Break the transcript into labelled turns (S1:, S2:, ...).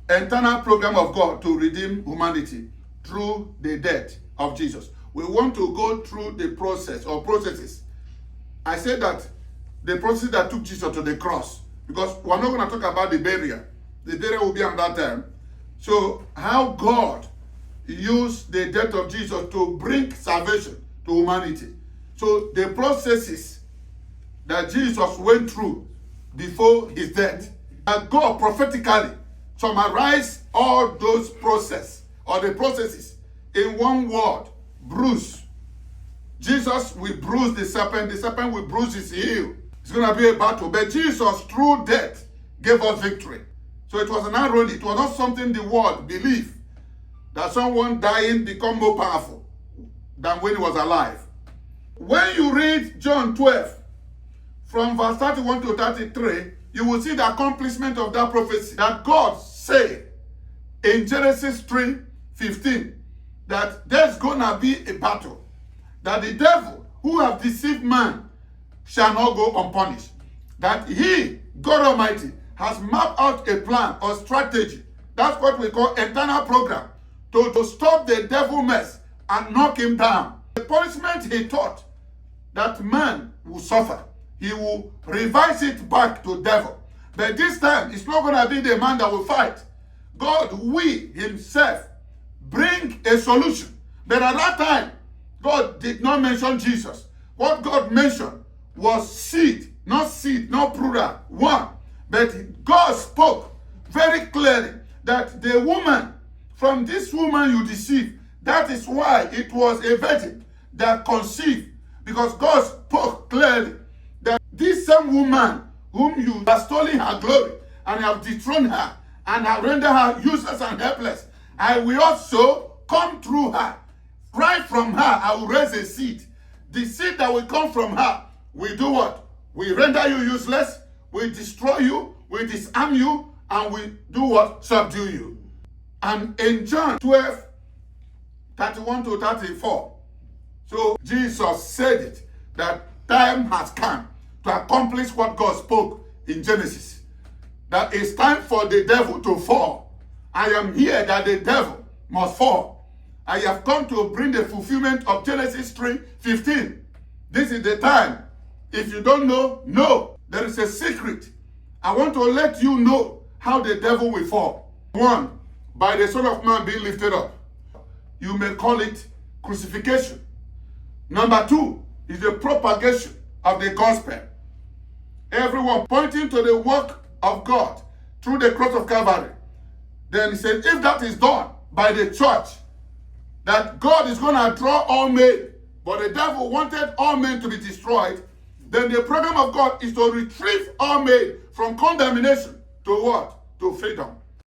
S1: eternal program of God to redeem humanity through the death of Jesus. We want to go through the process or processes. I said that the process that took Jesus to the cross, because we're not going to talk about the burial. The burial will be on that time. So how God used the death of Jesus to bring salvation to humanity. So the processes that Jesus went through before his death, and God prophetically summarized all those processes or the processes in one word: bruise. Jesus will bruise the serpent will bruise his heel. It's going to be a battle, but Jesus through death gave us victory. So it was an irony. It was not something the world believed, that someone dying become more powerful than when he was alive. When you read John 12, from verse 31 to 33, you will see the accomplishment of that prophecy that God said in Genesis 3:15, that there's gonna be a battle, that the devil who have deceived man shall not go unpunished, that he, God Almighty, has mapped out a plan or strategy. That's what we call eternal program, to stop the devil mess and knock him down. The punishment he thought that man will suffer, he will revise it back to devil. But this time, it's not going to be the man that will fight. God will himself bring a solution. But at that time, God did not mention Jesus. What God mentioned was seed, not plural, one. But God spoke very clearly that the woman, from this woman you deceive, that is why it was a virgin that conceived. Because God spoke clearly that this same woman whom you have stolen her glory and have dethroned her and have rendered her useless and helpless, I will also come through her. Right from her, I will raise a seed. The seed that will come from her will do what? We render you useless, we destroy you, we disarm you, and we do what? Subdue you. And in John 12, 31 to 34, so Jesus said it, that time has come to accomplish what God spoke in Genesis. That it's time for the devil to fall. I am here that the devil must fall. I have come to bring the fulfillment of Genesis 3:15. This is the time. If you don't know, no. There is a secret. I want to let you know how the devil will fall. One, by the Son of Man being lifted up. You may call it crucifixion. Number two is the propagation of the gospel. Everyone pointing to the work of God through the cross of Calvary. Then he said, if that is done by the church, that God is going to draw all men, but the devil wanted all men to be destroyed, then the program of God is to retrieve all men from condemnation to what? To freedom.